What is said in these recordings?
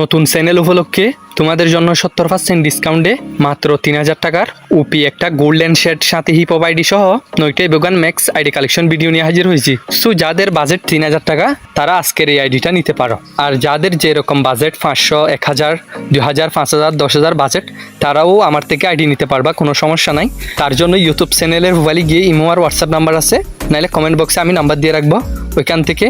নতুন চ্যানেল উপলক্ষে তোমাদের জন্য 70% ডিসকাউন্টে মাত্র 3000 টাকার ওপি একটা গোল্ডেন শেড সাথে হিপ হপ আইডি সহ 9টা বেগান ম্যাক্স আইডি কালেকশন ভিডিও নিয়ে হাজির হয়েছি। সো যাদের বাজেট 3000 টাকা তারা আজকের এই আইডিটা নিতে পারো। আর যাদের যেরকম বাজেট 500, 1000, 2000, 5000, 10000 বাজেট, তারাও আমার থেকে আইডি নিতে পারবা, কোনো সমস্যা নাই। তার জন্য ইউটিউব চ্যানেলের মোবাইলে গিয়ে ইমো আর হোয়াটসঅ্যাপ নাম্বার আছে, নাইলে কমেন্ট বক্সে আমি নাম্বার দিয়ে রাখবো, ওইখান থেকে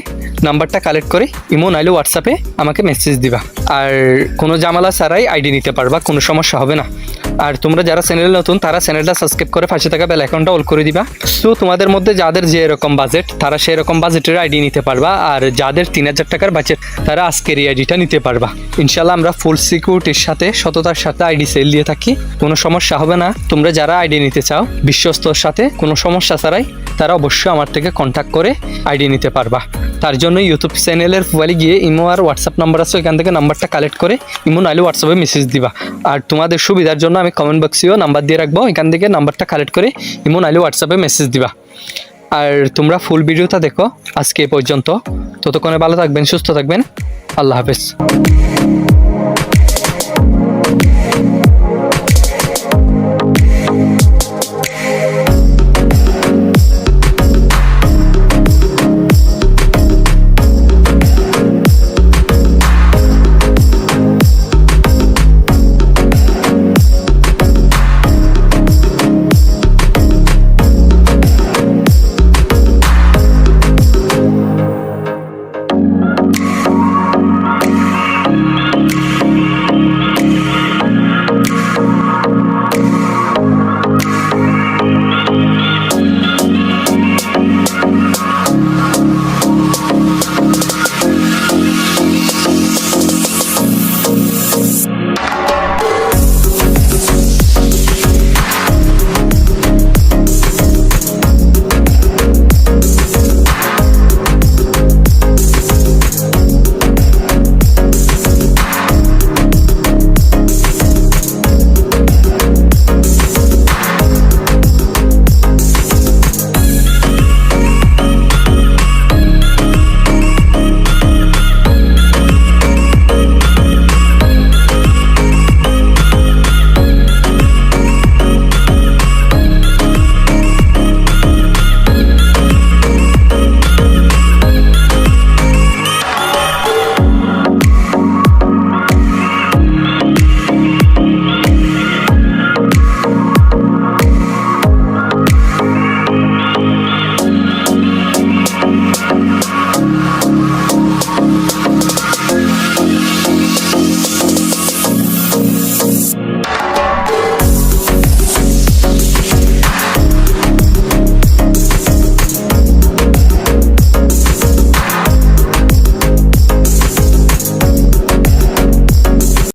নাম্বারটা কালেক্ট করে ইমো নাইলে হোয়াটসঅ্যাপে আমাকে মেসেজ দিবা। আর কোনো ঝামেলা ছাড়াই আইডি নিতে পারবা, কোনো সমস্যা হবে না। আর তোমরা যারা চ্যানেলে নতুন তারা চ্যানেলটা সাবস্ক্রাইব করে পাশে থাকা বেল আইকনটা অল করে দিবা। সো তোমাদের মধ্যে যাদের যে এরকম বাজেট তারা সেই রকম বাজেটের আইডি নিতে পারবা। আর যাদের 3000 টাকার বাজেট তারা আজকের এই আইডিটা নিতে পারবা। ইনশাল্লাহ আমরা ফুল সিকিউরিটির সাথে সততার সাথে আইডি সেল দিয়ে থাকি, কোনো সমস্যা হবে না। তোমরা যারা আইডি নিতে চাও বিশ্বস্তর সাথে কোনো সমস্যা ছাড়াই, তারা অবশ্যই আমার থেকে কন্ট্যাক্ট করে আইডি নিতে পারবা। তার জন্য ইউটিউব চ্যানেলের মোবাইলে গিয়ে ইমো আর হোয়াটসঅ্যাপ নাম্বার আছে, ওইখান থেকে নাম্বারটা কালেক্ট করে ইমো নাইলে হোয়াটসঅ্যাপে মেসেজ দিবা। আর তোমাদের সুবিধার জন্য আমি কমেন্ট বক্সেও নাম্বার দিয়ে রাখবো, এখান থেকে নাম্বারটা কালেক্ট করে ইমো নাইলে হোয়াটসঅ্যাপে মেসেজ দিবা। আর তোমরা ফুল ভিডিওটা দেখো আজকে এ পর্যন্ত। ততক্ষণে ভালো থাকবেন, সুস্থ থাকবেন, আল্লাহ হাফেজ।